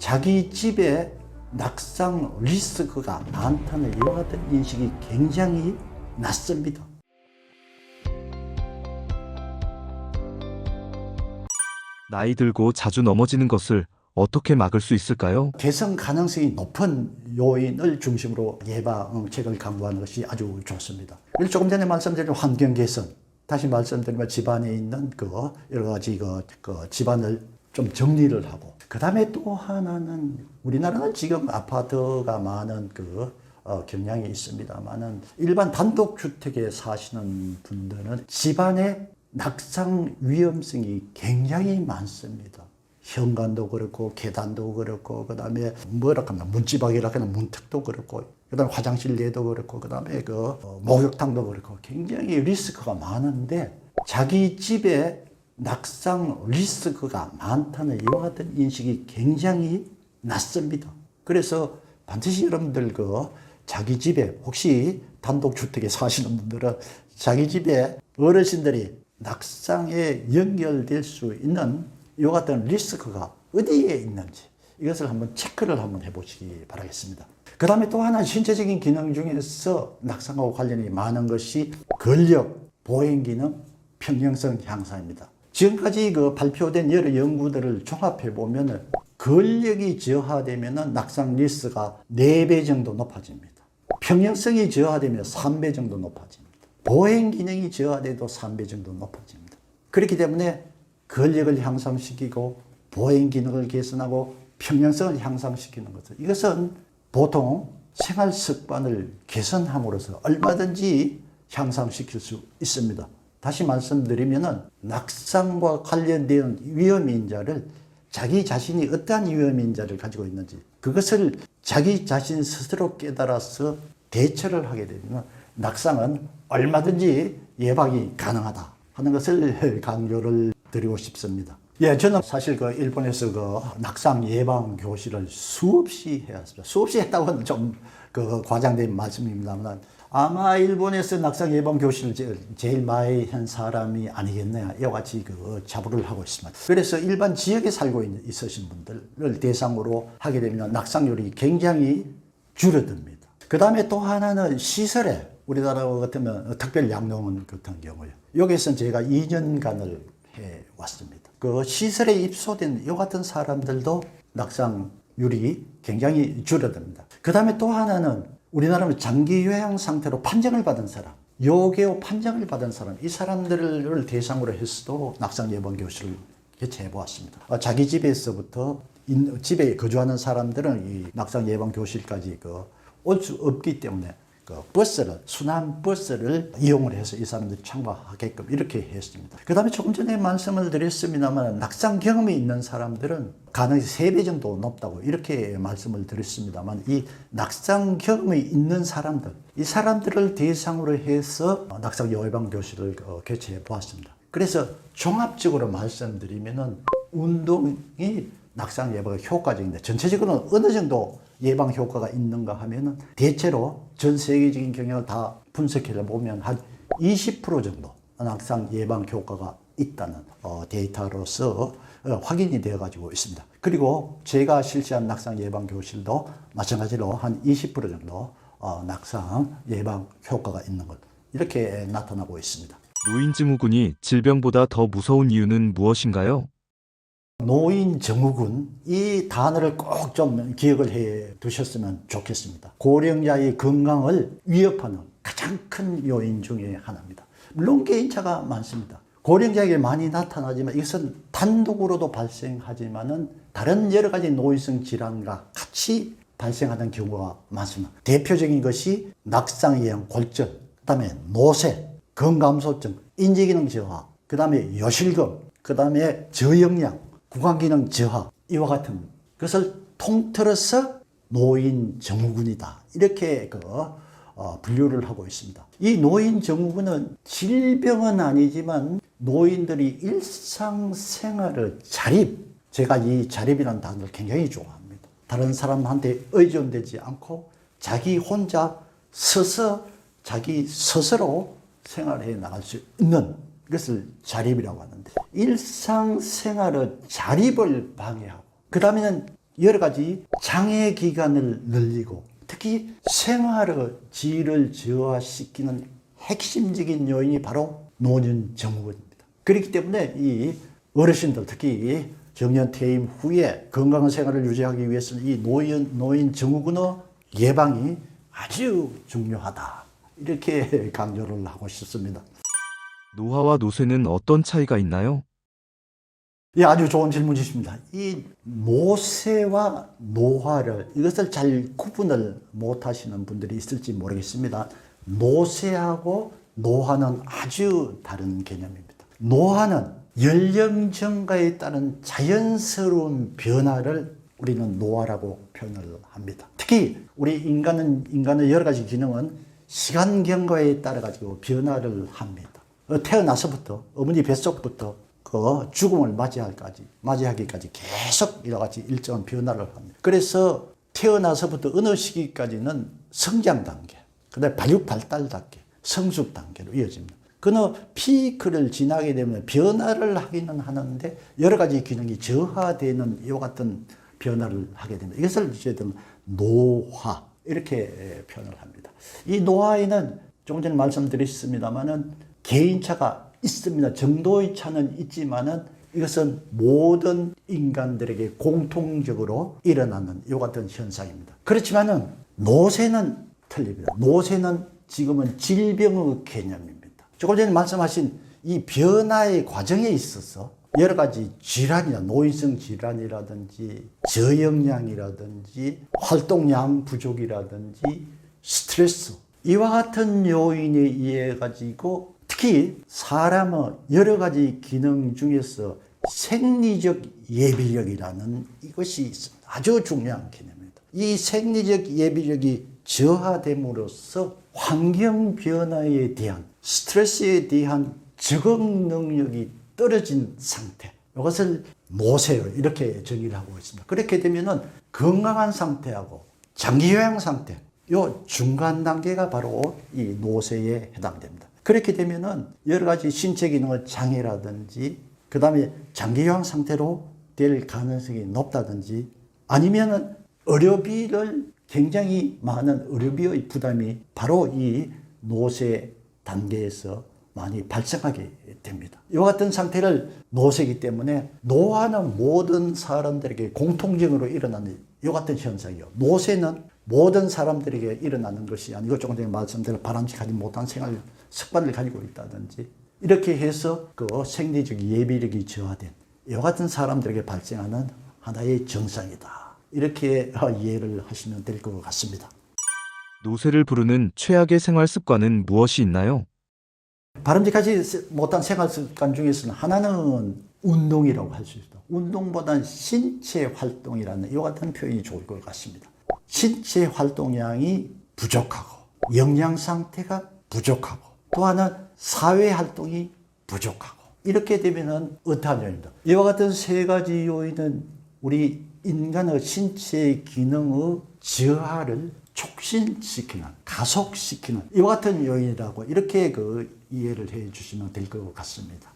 자기 집에 낙상 리스크가 많다는 이와 같은 인식이 굉장히 낯섭니다. 나이 들고 자주 넘어지는 것을 어떻게 막을 수 있을까요? 개선 가능성이 높은 요인을 중심으로 예방책을 강구하는 것이 아주 좋습니다. 조금 전에 말씀드린 환경 개선, 다시 말씀드리면 집안에 있는 여러 가지 집안을 좀 정리를 하고, 그 다음에 또 하나는 우리나라는 지금 아파트가 많은 경향이 있습니다만은 일반 단독주택에 사시는 분들은 집안에 낙상 위험성이 굉장히 많습니다. 현관도 그렇고 계단도 그렇고 그다음에 문지방이라 하는 문턱도 그렇고 그다음에 화장실 내도 그렇고 그다음에 목욕탕도 그렇고 굉장히 리스크가 많은데 자기 집에 낙상 리스크가 많다는 이와 같은 인식이 굉장히 낯섭니다. 그래서 반드시 여러분들 자기 집에 혹시 단독주택에 사시는 분들은 자기 집에 어르신들이 낙상에 연결될 수 있는 이와 같은 리스크가 어디에 있는지 이것을 한번 체크를 한번 해보시기 바라겠습니다. 그 다음에 또 하나 신체적인 기능 중에서 낙상하고 관련이 많은 것이 근력, 보행 기능, 평형성 향상입니다. 지금까지 발표된 여러 연구들을 종합해 보면 근력이 저하되면 낙상 리스크가 4배 정도 높아집니다. 평형성이 저하되면 3배 정도 높아집니다. 보행 기능이 저하돼도 3배 정도 높아집니다. 그렇기 때문에 근력을 향상시키고 보행 기능을 개선하고 평형성을 향상시키는 것은 이것은 보통 생활 습관을 개선함으로써 얼마든지 향상시킬 수 있습니다. 다시 말씀드리면 낙상과 관련된 위험인자를 자기 자신이 어떠한 위험인자를 가지고 있는지 그것을 자기 자신 스스로 깨달아서 대처를 하게 되면 낙상은 얼마든지 예방이 가능하다 하는 것을 강조를 드리고 싶습니다. 저는 사실 일본에서 낙상 예방 교실을 수없이 해왔습니다. 수없이 했다고 하면 좀 과장된 말씀입니다만 아마 일본에서 낙상 예방 교실을 제일 많이 한 사람이 아니겠냐 이와 같이 자부를 하고 있습니다. 그래서 일반 지역에 살고 있으신 분들을 대상으로 하게 되면 낙상률이 굉장히 줄어듭니다. 그 다음에 또 하나는 시설에 우리나라 같으면 특별양로원 같은 경우에 여기에서는 제가 2년간을 해왔습니다. 시설에 입소된 이 같은 사람들도 낙상률이 굉장히 줄어듭니다. 그 다음에 또 하나는 우리나라는 장기 요양 상태로 판정을 받은 사람, 요괴호 판정을 받은 사람, 이 사람들을 대상으로 해서도 낙상 예방 교실을 개최해 보았습니다. 자기 집에서부터 집에 거주하는 사람들은 이 낙상 예방 교실까지 올 수 없기 때문에 순환 버스를 이용을 해서 이 사람들이 참가하게끔 이렇게 했습니다. 그 다음에 조금 전에 말씀을 드렸습니다만 낙상 경험이 있는 사람들은 가능성이 3배 정도 높다고 이렇게 말씀을 드렸습니다만 이 낙상 경험이 있는 사람들, 이 사람들을 대상으로 해서 낙상 예방 교실을 개최해 보았습니다. 그래서 종합적으로 말씀드리면은 운동이 낙상 예방에 효과적인데 전체적으로는 어느 정도 예방 효과가 있는가 하면은 대체로 전 세계적인 경향을 다 분석해 보면 한 20% 정도 낙상 예방 효과가 있다는 데이터로서 확인이 되어 가지고 있습니다. 그리고 제가 실시한 낙상 예방 교실도 마찬가지로 한 20% 정도 낙상 예방 효과가 있는 것 이렇게 나타나고 있습니다. 노인증후군이 질병보다 더 무서운 이유는 무엇인가요? 노인증후군 이 단어를 꼭 좀 기억을 해 두셨으면 좋겠습니다. 고령자의 건강을 위협하는 가장 큰 요인 중에 하나입니다. 물론 개인차가 많습니다. 고령자에게 많이 나타나지만 이것은 단독으로도 발생하지만은 다른 여러 가지 노인성 질환과 같이 발생하는 경우가 많습니다. 대표적인 것이 낙상이형 골절, 그다음에 노쇠, 건감소증, 인지기능 저하, 그다음에 요실금, 그다음에 저영양, 구강기능 저하 이와 같은 것을 통틀어서 노인증후군이다 이렇게 분류를 하고 있습니다. 이 노인증후군은 질병은 아니지만 노인들이 일상생활의 제가 이 자립이라는 단어를 굉장히 좋아합니다. 다른 사람한테 의존되지 않고 자기 혼자 자기 스스로 생활해 나갈 수 있는 이것을 자립이라고 하는데 일상생활의 자립을 방해하고 그 다음에는 여러 가지 장애 기간을 늘리고 특히 생활의 질을 저하시키는 핵심적인 요인이 바로 노년 증후군입니다. 그렇기 때문에 이 어르신들 특히 정년 퇴임 후에 건강한 생활을 유지하기 위해서는 이 노인 증후군의 예방이 아주 중요하다. 이렇게 강조를 하고 싶습니다. 노화와 노쇠는 어떤 차이가 있나요? 예, 아주 좋은 질문이십니다. 이 노쇠와 노화를 이것을 잘 구분을 못 하시는 분들이 있을지 모르겠습니다. 노쇠하고 노화는 아주 다른 개념입니다. 노화는 연령 증가에 따른 자연스러운 변화를 우리는 노화라고 표현을 합니다. 특히 우리 인간의 여러 가지 기능은 시간 경과에 따라 가지고 변화를 합니다. 태어나서부터 어머니 뱃속부터 그 죽음을 맞이하기까지 계속 여러 가지 일정한 변화를 합니다. 그래서 태어나서부터 어느 시기까지는 성장 단계, 그다음에 발육 발달 단계, 성숙 단계로 이어집니다. 그는 피크를 지나게 되면 변화를 하기는 하는데 여러 가지 기능이 저하되는 이와 같은 변화를 하게 됩니다. 이것을 이제 노화 이렇게 표현을 합니다. 이 노화에는 조금 전에 말씀드렸습니다만은 개인차가 있습니다. 정도의 차는 있지만은 이것은 모든 인간들에게 공통적으로 일어나는 이와 같은 현상입니다. 그렇지만은 노쇠는 틀립니다. 노쇠는 지금은 질병의 개념입니다. 조금 전에 말씀하신 이 변화의 과정에 있어서 여러 가지 질환이나 노인성 질환이라든지 저영양이라든지 활동량 부족이라든지 스트레스 이와 같은 요인에 의해 가지고 특히 사람의 여러 가지 기능 중에서 생리적 예비력이라는 이것이 있습니다. 아주 중요한 개념입니다. 이 생리적 예비력이 저하됨으로써 환경 변화에 대한 스트레스에 대한 적응 능력이 떨어진 상태, 이것을 노쇠로 이렇게 정의를 하고 있습니다. 그렇게 되면은 건강한 상태하고 장기요양 상태, 요 중간 단계가 바로 이 노쇠에 해당됩니다. 그렇게 되면은 여러 가지 신체 기능의 장애라든지, 그 다음에 장기요양 상태로 될 가능성이 높다든지, 아니면은 의료비를 굉장히 많은 의료비의 부담이 바로 이 노쇠 단계에서 많이 발생하게 됩니다. 이와 같은 상태를 노쇠이기 때문에 노화는 모든 사람들에게 공통적으로 일어나는 이와 같은 현상이요. 노쇠는 모든 사람들에게 일어나는 것이 아니고 조금 전에 말씀드린 바람직하지 못한 생활 습관을 가지고 있다든지 이렇게 해서 그 생리적 예비력이 저하된 이와 같은 사람들에게 발생하는 하나의 증상이다. 이렇게 이해를 하시면 될 것 같습니다. 노쇠를 부르는 최악의 생활 습관은 무엇이 있나요? 바람직하지 못한 생활 습관 중에서는 하나는 운동이라고 할 수 있다. 운동보다는 신체 활동이라는 이와 같은 표현이 좋을 것 같습니다. 신체 활동량이 부족하고 영양 상태가 부족하고 또 하나는 사회 활동이 부족하고 이렇게 되면은 어떠한 요인입니다. 이와 같은 세 가지 요인은 우리 인간의 신체 기능의 저하를 촉진시키는, 가속시키는 이와 같은 요인이라고 이렇게 이해를 해 주시면 될 것 같습니다.